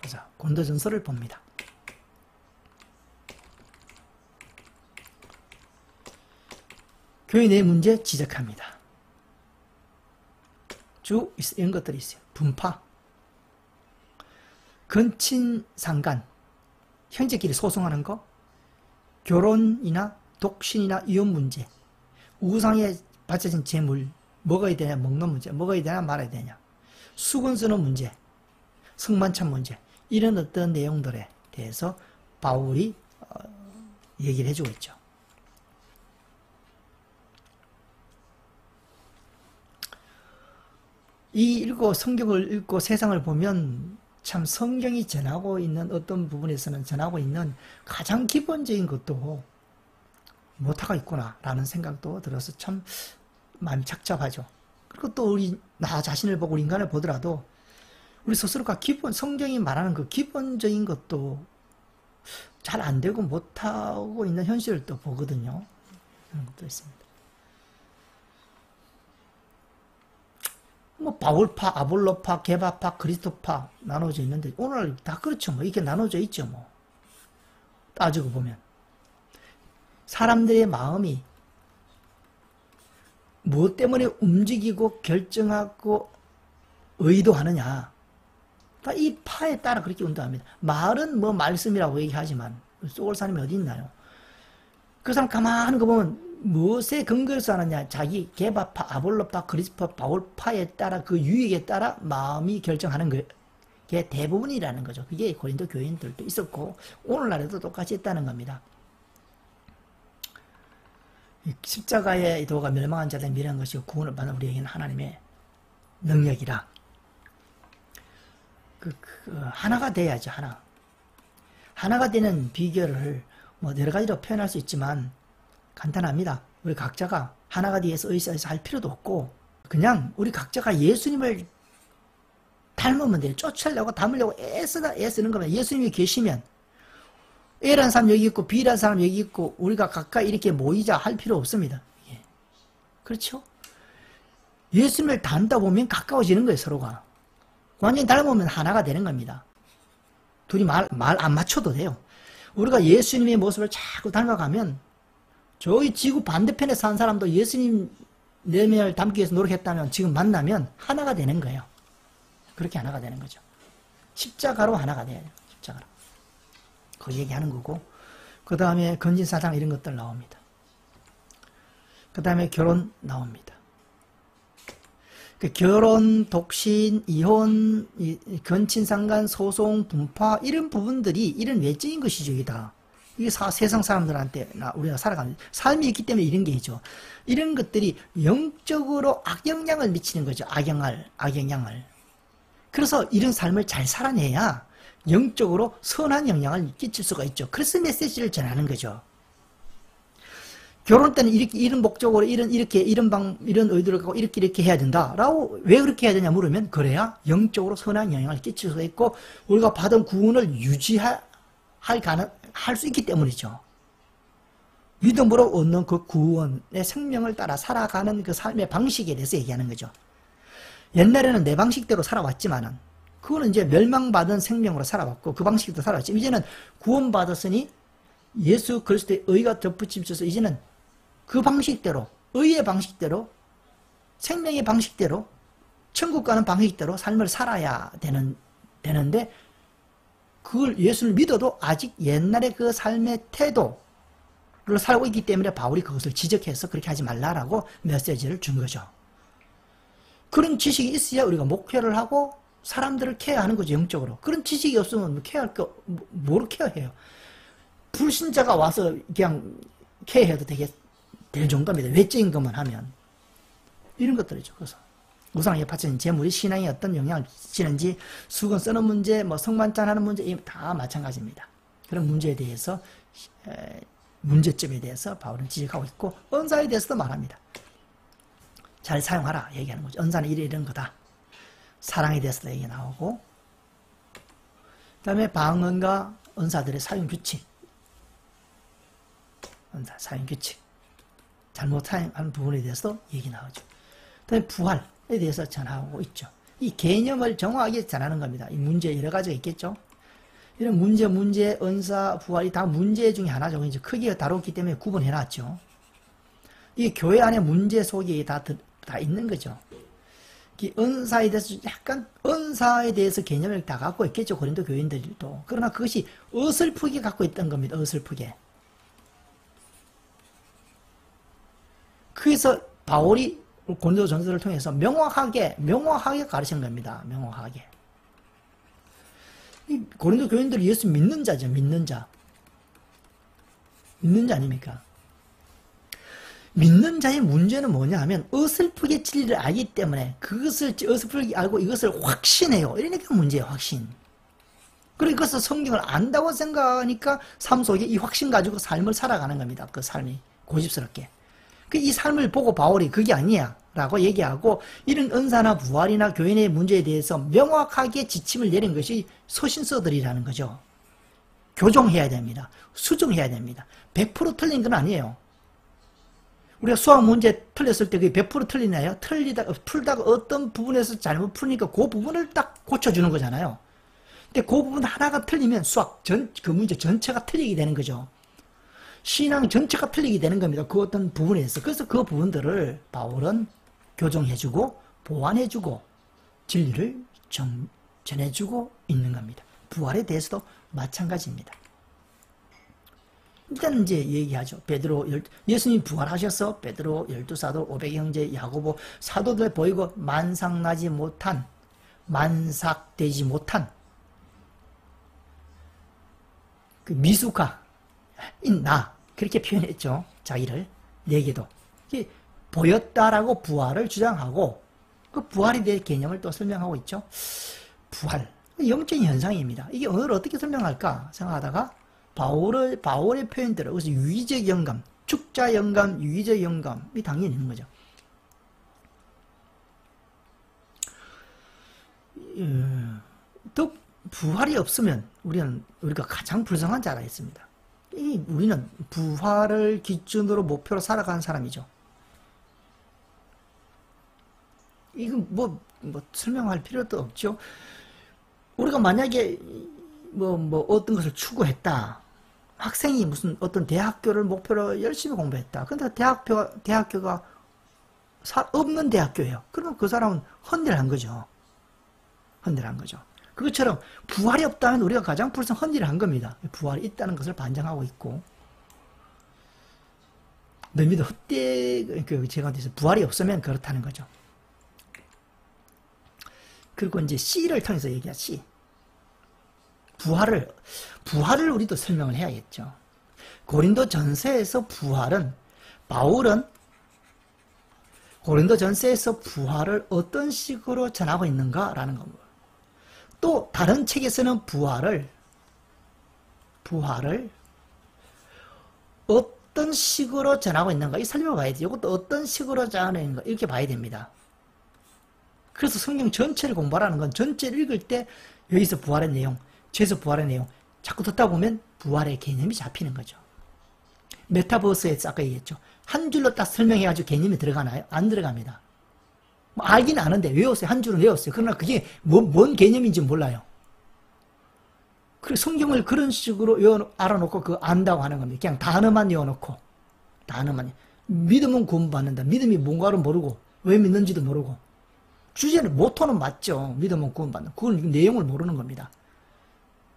그래서 고린도전서를 봅니다. 교회 내 문제 지적합니다. 쭉 이런 것들이 있어요. 분파, 근친상간, 형제끼리 소송하는 거, 결혼이나 독신이나 이혼 문제, 우상에 바쳐진 재물, 먹어야 되냐 먹는 문제, 먹어야 되냐 말아야 되냐, 수건 쓰는 문제, 성만찬 문제, 이런 어떤 내용들에 대해서 바울이 얘기를 해주고 있죠. 성경을 읽고 세상을 보면 참 성경이 전하고 있는 어떤 부분에서는 전하고 있는 가장 기본적인 것도 못하고 있구나 라는 생각도 들어서 참 마음이 착잡하죠. 그리고 또 나 자신을 보고 우리 인간을 보더라도 우리 스스로가 성경이 말하는 그 기본적인 것도 잘 안 되고 못하고 있는 현실을 또 보거든요. 그런 것도 있습니다. 뭐 바울파, 아볼로파, 게바파, 그리스도파 나눠져 있는데 오늘 다 그렇죠. 뭐 이렇게 나눠져 있죠. 뭐 따지고 보면 사람들의 마음이 무엇 때문에 움직이고 결정하고 의도하느냐, 이 파에 따라 그렇게 운동합니다. 말은 뭐 말씀이라고 얘기하지만 쏘을 사람이 어디 있나요? 그 사람 가만히 거 보면 무엇에 근거해서 하느냐, 자기 게바파, 아볼로파, 그리스도파, 바울파에 따라 그 유익에 따라 마음이 결정하는 게 대부분이라는 거죠. 그게 고린도 교인들도 있었고 오늘날에도 똑같이 있다는 겁니다. 십자가의 도가 멸망한 자들의 미련한 것이고 구원을 받는 우리에게는 하나님의 능력이라. 하나가 돼야죠. 하나가 되는 비결을 뭐 여러 가지로 표현할 수 있지만 간단합니다. 우리 각자가 하나가 되어서 의사에서 할 필요도 없고 그냥 우리 각자가 예수님을 닮으면 돼요. 쫓으려고 담으려고 애쓰는 겁니다. 예수님이 계시면 A라는 사람 여기 있고 B라는 사람 여기 있고 우리가 가까이 이렇게 모이자 할 필요 없습니다. 예. 그렇죠? 예수님을 닮다 보면 가까워지는 거예요. 서로가. 완전히 닮으면 하나가 되는 겁니다. 둘이 말 안 맞춰도 돼요. 우리가 예수님의 모습을 자꾸 닮아가면 저희 지구 반대편에 사는 사람도 예수님 내면을 담기 위해서 노력했다면 지금 만나면 하나가 되는 거예요. 그렇게 하나가 되는 거죠. 십자가로 하나가 돼야 돼요. 십자가로. 그 얘기하는 거고 그 다음에 건진사상 이런 것들 나옵니다. 그 다음에 결혼 나옵니다. 결혼, 독신, 이혼, 건친상간, 소송, 분파 이런 부분들이 이런 외적인 것이죠. 이게 세상 사람들한테 우리가 살아가는 삶이 있기 때문에 이런 게 있죠. 이런 것들이 영적으로 악영향을 미치는 거죠. 악영향을. 그래서 이런 삶을 잘 살아내야 영적으로 선한 영향을 끼칠 수가 있죠. 그래서 메시지를 전하는 거죠. 결혼 때는 이런 목적으로 이런 의도를 갖고 이렇게 해야 된다라고 왜 그렇게 해야 되냐 물으면 그래야 영적으로 선한 영향을 끼칠 수가 있고 우리가 받은 구원을 유지할 수 있기 때문이죠. 믿음으로 얻는 그 구원의 생명을 따라 살아가는 그 삶의 방식에 대해서 얘기하는 거죠. 옛날에는 내 방식대로 살아왔지만은 그거는 이제 멸망받은 생명으로 살아왔고 그 방식대로 살아왔지. 이제는 구원받았으니 예수 그리스도의 의가 덧붙임쳐서 이제는 그 방식대로 의의 방식대로 생명의 방식대로 천국 가는 방식대로 삶을 살아야 되는데 그걸 예수를 믿어도 아직 옛날의 그 삶의 태도를 살고 있기 때문에 바울이 그것을 지적해서 그렇게 하지 말라라고 메시지를 준 거죠. 그런 지식이 있어야 우리가 목회를 하고 사람들을 케어하는 거죠. 영적으로. 그런 지식이 없으면 케어할 거 뭐로 케어해요. 불신자가 와서 그냥 케어해도 될 정도입니다. 외적인 것만 하면. 이런 것들이죠. 그래서 우상에 바쳐진 재물이 신앙에 어떤 영향을 끼치는지 수건 쓰는 문제, 뭐 성만찬 하는 문제 다 마찬가지입니다. 그런 문제에 대해서 문제점에 대해서 바울은 지적하고 있고 은사에 대해서도 말합니다. 잘 사용하라 얘기하는 거죠. 은사는 이런 거다. 사랑에 대해서도 얘기 나오고 그 다음에 방언과 은사들의 사용규칙 은사 사용규칙 잘못 사용하는 부분에 대해서도 얘기 나오죠. 그 다음에 부활에 대해서 전하고 있죠. 이 개념을 정확하게 전하는 겁니다. 이 문제 여러 가지가 있겠죠. 이런 문제, 은사, 부활이 다 문제 중에 하나죠. 이제 크게 다뤘기 때문에 구분해놨죠. 이게 교회 안에 문제 속에 다 있는 거죠. 이 은사에 대해서 약간 은사에 대해서 개념을 다 갖고 있겠죠. 고린도 교인들도. 그러나 그것이 어설프게 갖고 있던 겁니다. 어설프게. 그래서 바울이 고린도 전서를 통해서 명확하게 가르친 겁니다. 명확하게. 이 고린도 교인들이 예수 믿는 자죠. 믿는 자. 믿는 자 아닙니까? 믿는 자의 문제는 뭐냐 하면 어설프게 진리를 알기 때문에 그것을 어설프게 알고 이것을 확신해요. 이러니까 문제예요. 확신. 그리고 이것을 성경을 안다고 생각하니까 삶 속에 이 확신 가지고 삶을 살아가는 겁니다. 그 삶이 고집스럽게. 이 삶을 보고 바울이 그게 아니야 라고 얘기하고 이런 은사나 부활이나 교인의 문제에 대해서 명확하게 지침을 내린 것이 서신서들이라는 거죠. 교정해야 됩니다. 수정해야 됩니다. 100% 틀린 건 아니에요. 우리가 수학 문제 틀렸을 때 그게 100% 틀리나요? 풀다가 어떤 부분에서 잘못 풀니까 그 부분을 딱 고쳐주는 거잖아요. 근데 그 부분 하나가 틀리면 그 문제 전체가 틀리게 되는 거죠. 신앙 전체가 틀리게 되는 겁니다. 그 어떤 부분에서. 그래서 그 부분들을 바울은 교정해주고 보완해주고 진리를 전해주고 있는 겁니다. 부활에 대해서도 마찬가지입니다. 일단 이제 얘기하죠. 예수님 부활하셔서 베드로, 12사도, 500 형제, 야고보, 사도들 보이고 만삭되지 못한 그 미숙아인 나 그렇게 표현했죠. 자기를 내게도 보였다라고 부활을 주장하고 그 부활에 대해 개념을 또 설명하고 있죠. 부활 영적인 현상입니다. 이게 오늘 어떻게 설명할까 생각하다가 바울의 표현대로 그래서 유의적 영감, 축자 영감, 유의적 영감이 당연히 있는 거죠. 또 부활이 없으면 우리가 가장 불쌍한 자라 했습니다. 우리는 부활을 기준으로 목표로 살아가는 사람이죠. 이건 뭐 설명할 필요도 없죠. 우리가 만약에 어떤 것을 추구했다. 학생이 무슨 어떤 대학교를 목표로 열심히 공부했다. 근데 대학교가 없는 대학교예요. 그러면 그 사람은 헌혈한 거죠. 헌혈한 거죠. 그것처럼 부활이 없다면 우리가 가장 불쌍한 헌혈한 겁니다. 부활이 있다는 것을 반증하고 있고 너희도 헛되이 제가 돼서 부활이 없으면 그렇다는 거죠. 그리고 이제 C를 통해서 얘기하죠. C. 부활을 우리도 설명을 해야겠죠. 고린도 전서에서 바울은 고린도 전서에서 부활을 어떤 식으로 전하고 있는가라는 겁니다. 또 다른 책에서는 부활을 어떤 식으로 전하고 있는가 이 설명을 봐야 돼요. 이것도 어떤 식으로 전하고 있는가 이렇게 봐야 됩니다. 그래서 성경 전체를 공부하라는 건 전체를 읽을 때 여기서 부활의 내용 죄에서 부활의 내용 자꾸 듣다 보면 부활의 개념이 잡히는 거죠. 메타버스에서 아까 얘기했죠. 한 줄로 딱 설명해가지고 개념이 들어가나요? 안 들어갑니다. 알긴 아는데 외웠어요. 한 줄은 외웠어요. 그러나 그게 뭔 개념인지 몰라요. 그래서 성경을 그런 식으로 알아놓고 그 안다고 하는 겁니다. 그냥 단어만 외워놓고 단어만. 믿음은 구원받는다. 믿음이 뭔가를 모르고 왜 믿는지도 모르고 주제는 모토는 맞죠. 믿음은 구원받는다. 그걸 내용을 모르는 겁니다.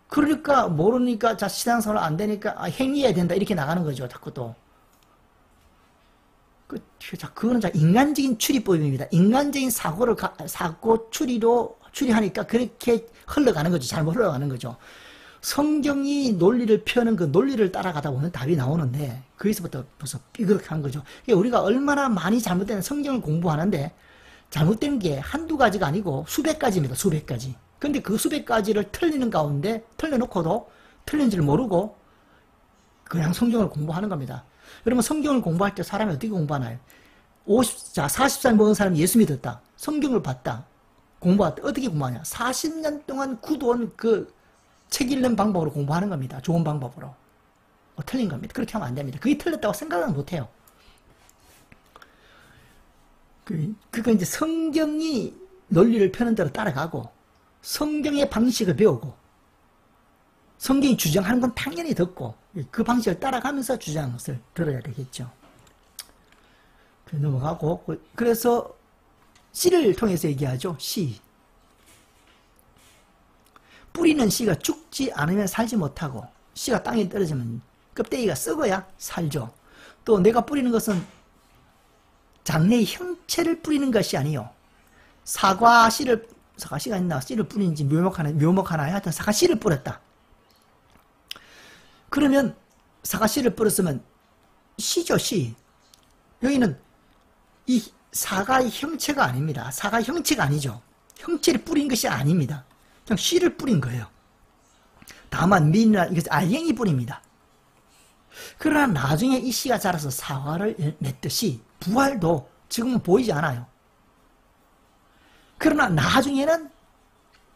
그러니까 모르니까 신앙생활 안 되니까 행위해야 된다 이렇게 나가는 거죠. 자꾸 또. 그거는 인간적인 추리법입니다. 인간적인 사고 추리하니까 그렇게 흘러가는 거죠. 잘못 흘러가는 거죠. 성경이 논리를 펴는 그 논리를 따라가다 보면 답이 나오는데 거기서부터 벌써 삐그덕한 거죠. 우리가 얼마나 많이 잘못된 성경을 공부하는데 잘못된 게 한두 가지가 아니고 수백 가지입니다. 수백 가지. 근데 그 수백 가지를 틀리는 가운데 틀려놓고도 틀린 줄 모르고 그냥 성경을 공부하는 겁니다. 여러분 성경을 공부할 때 사람이 어떻게 공부하나요? 40살 먹은 사람이 예수 믿었다. 성경을 봤다. 공부했다. 어떻게 공부하냐? 40년 동안 굳어온 그 책 읽는 방법으로 공부하는 겁니다. 좋은 방법으로. 틀린 겁니다. 그렇게 하면 안 됩니다. 그게 틀렸다고 생각은 못해요. 그러니까 이제 성경이 논리를 펴는 대로 따라가고 성경의 방식을 배우고 성경이 주장하는 건 당연히 듣고 그 방식을 따라가면서 주장하는 것을 들어야 되겠죠. 넘어가고 그래서 씨를 통해서 얘기하죠. 씨. 뿌리는 씨가 죽지 않으면 살지 못하고 씨가 땅에 떨어지면 껍데기가 썩어야 살죠. 또 내가 뿌리는 것은 장래의 형체를 뿌리는 것이 아니요. 사과 씨가 있나 씨를 뿌린지 묘목 하나 하여튼 사과 씨를 뿌렸다. 그러면 사과 씨를 뿌렸으면 씨죠, 씨. 여기는 이 사과의 형체가 아닙니다. 사과 형체가 아니죠. 형체를 뿌린 것이 아닙니다. 그냥 씨를 뿌린 거예요. 다만 민이나 이것은 알갱이 뿌립니다. 그러나 나중에 이 씨가 자라서 사과를 맺듯이 부활도 지금은 보이지 않아요. 그러나 나중에는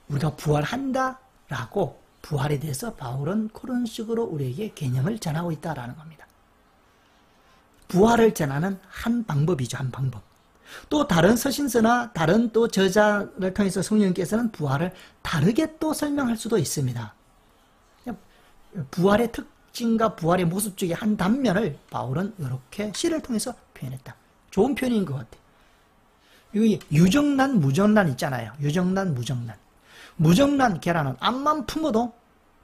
우리가 부활한다라고 부활에 대해서 바울은 그런 식으로 우리에게 개념을 전하고 있다라는 겁니다. 부활을 전하는 한 방법이죠. 한 방법. 또 다른 서신서나 다른 또 저자를 통해서 성령께서는 부활을 다르게 또 설명할 수도 있습니다. 부활의 특징과 부활의 모습 중에 한 단면을 바울은 이렇게 시를 통해서 표현했다. 좋은 표현인 것 같아요. 여기 유정란, 무정란 있잖아요. 유정란, 무정란. 무정란 계란은 암만 품어도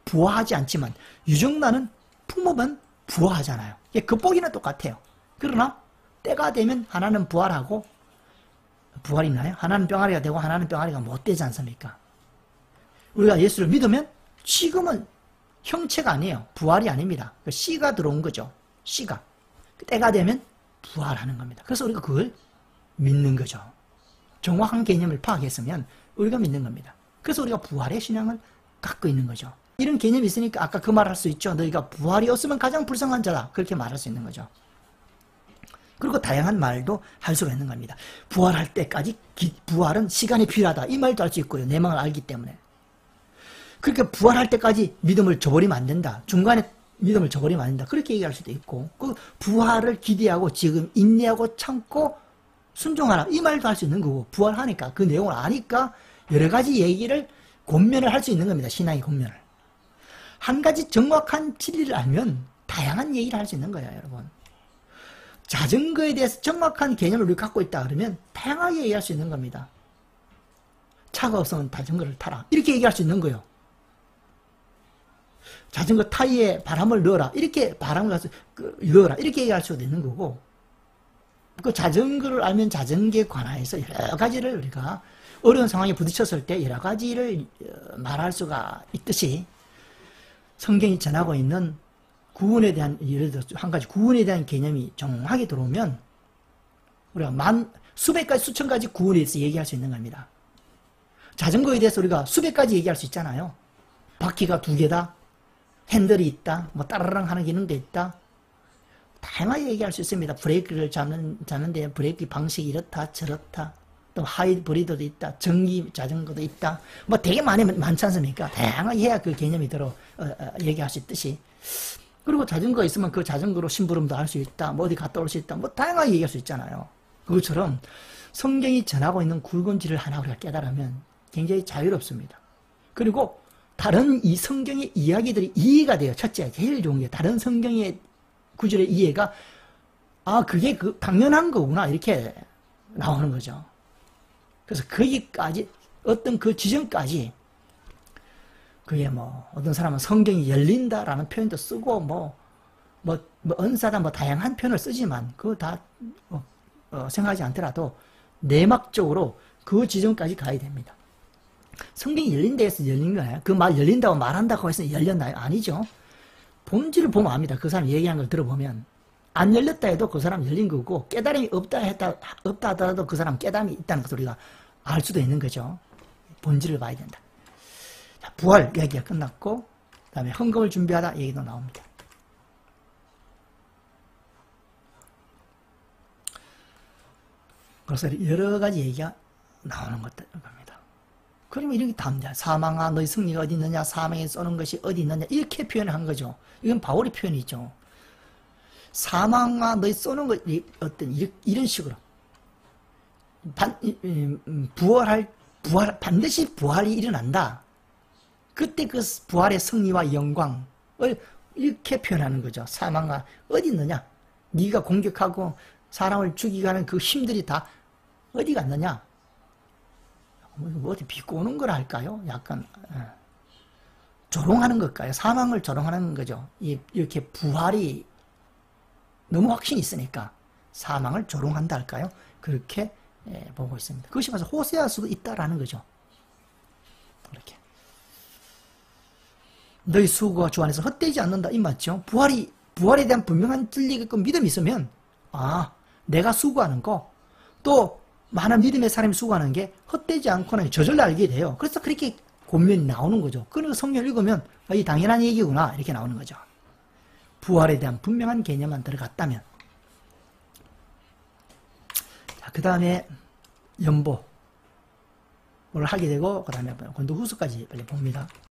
부화하지 않지만 유정란은 품으면 부화하잖아요. 겉보기는 똑같아요. 그러나 때가 되면 하나는 부활하고 부활이 나요? 하나는 병아리가 되고 하나는 병아리가 못 되지 않습니까? 우리가 예수를 믿으면 지금은 형체가 아니에요. 부활이 아닙니다. 씨가 들어온 거죠. 씨가. 때가 되면 부활하는 겁니다. 그래서 우리가 그걸 믿는 거죠. 정확한 개념을 파악했으면 우리가 믿는 겁니다. 그래서 우리가 부활의 신앙을 갖고 있는 거죠. 이런 개념이 있으니까 아까 그 말할 수 있죠. 너희가 부활이 없으면 가장 불쌍한 자다. 그렇게 말할 수 있는 거죠. 그리고 다양한 말도 할 수가 있는 겁니다. 부활할 때까지 부활은 시간이 필요하다. 이 말도 할 수 있고요. 내 마음을 알기 때문에. 그러니까 부활할 때까지 믿음을 저버리면 안 된다. 중간에 믿음을 저버리면 안 된다. 그렇게 얘기할 수도 있고 그 부활을 기대하고 지금 인내하고 참고 순종하라. 이 말도 할 수 있는 거고 부활하니까 그 내용을 아니까 여러 가지 얘기를 권면을 할 수 있는 겁니다. 신앙의 권면을. 한 가지 정확한 진리를 알면 다양한 얘기를 할 수 있는 거예요. 여러분. 자전거에 대해서 정확한 개념을 우리가 갖고 있다 그러면 다양하게 얘기할 수 있는 겁니다. 차가 없으면 자전거를 타라. 이렇게 얘기할 수 있는 거예요. 자전거 타이에 바람을 넣어라. 이렇게 바람을 가서 넣어라. 이렇게 얘기할 수도 있는 거고 그 자전거를 알면 자전거에 관해서 여러 가지를 우리가 어려운 상황에 부딪혔을 때 여러 가지를 말할 수가 있듯이 성경이 전하고 있는 구원에 대한 예를 들어 한 가지 구원에 대한 개념이 정확하게 들어오면 우리가 수백 가지 수천 가지 구원에 대해서 얘기할 수 있는 겁니다. 자전거에 대해서 우리가 수백 가지 얘기할 수 있잖아요. 바퀴가 2개다. 핸들이 있다. 뭐 따라랑 하는 기능도 있다. 다양하게 얘기할 수 있습니다. 브레이크를 잡는데 브레이크 방식이 이렇다 저렇다. 또 하이브리드도 있다. 전기 자전거도 있다. 뭐 되게 많지 않습니까? 다양하게 해야 그 개념이 얘기할 수 있듯이. 그리고 자전거가 있으면 그 자전거로 심부름도 할 수 있다. 뭐 어디 갔다 올 수 있다. 뭐 다양하게 얘기할 수 있잖아요. 그것처럼 성경이 전하고 있는 굵은지를 하나 우리가 깨달으면 굉장히 자유롭습니다. 그리고 다른 이 성경의 이야기들이 이해가 돼요. 첫째, 제일 좋은 게 다른 성경의 구절의 이해가 그게 당연한 거구나 이렇게 나오는 거죠. 그래서 거기까지 어떤 그 지점까지 그게 뭐 어떤 사람은 성경이 열린다라는 표현도 쓰고 뭐 은사다 뭐 다양한 표현을 쓰지만 그거 다 생각하지 않더라도 내막적으로 그 지점까지 가야 됩니다. 성경이 열린다 해서 열린 거예요. 그 말 열린다고 말한다고 해서 열렸나요? 아니죠. 본질을 보면 압니다. 그 사람 얘기하는 걸 들어보면 안 열렸다 해도 그 사람 열린 거고 깨달음이 없다 하더라도 그 사람 깨달음이 있다는 것을 우리가 알 수도 있는 거죠. 본질을 봐야 된다. 자, 부활 얘기가 끝났고 그 다음에 헌금을 준비하다 얘기도 나옵니다. 그래서 여러 가지 얘기가 나오는 겁니다. 그러면 이렇게 답니다. 사망아 너희 승리가 어디 있느냐 사망에 쏘는 것이 어디 있느냐 이렇게 표현을 한 거죠. 이건 바울의 표현이죠. 사망아 너희 쏘는 것이 어떤 이런 식으로 반드시 부활이 일어난다. 그때 그 부활의 승리와 영광을 이렇게 표현하는 거죠. 사망아 어디 있느냐? 네가 공격하고 사람을 죽이게 하는 그 힘들이 다 어디 갔느냐? 뭐 어디 비꼬는 걸 할까요? 약간 조롱하는 걸까요? 사망을 조롱하는 거죠. 이렇게 부활이 너무 확신이 있으니까 사망을 조롱한다 할까요? 그렇게 보고 있습니다. 그것이 바로 호세아일 수도 있다라는 거죠. 이렇게 너희 수고가 주 안에서 헛되지 않는다 이 맞죠? 부활에 대한 분명한 진리가 믿음이 있으면 내가 수고하는 거 또 많은 믿음의 사람이 수고하는 게 헛되지 않고는 저절로 알게 돼요. 그래서 그렇게 권면이 나오는 거죠. 그래서 성경을 읽으면 이 당연한 얘기구나 이렇게 나오는 거죠. 부활에 대한 분명한 개념만 들어갔다면. 자, 그 다음에 연보를 하게 되고 그 다음에 고린도후서까지 빨리 봅니다.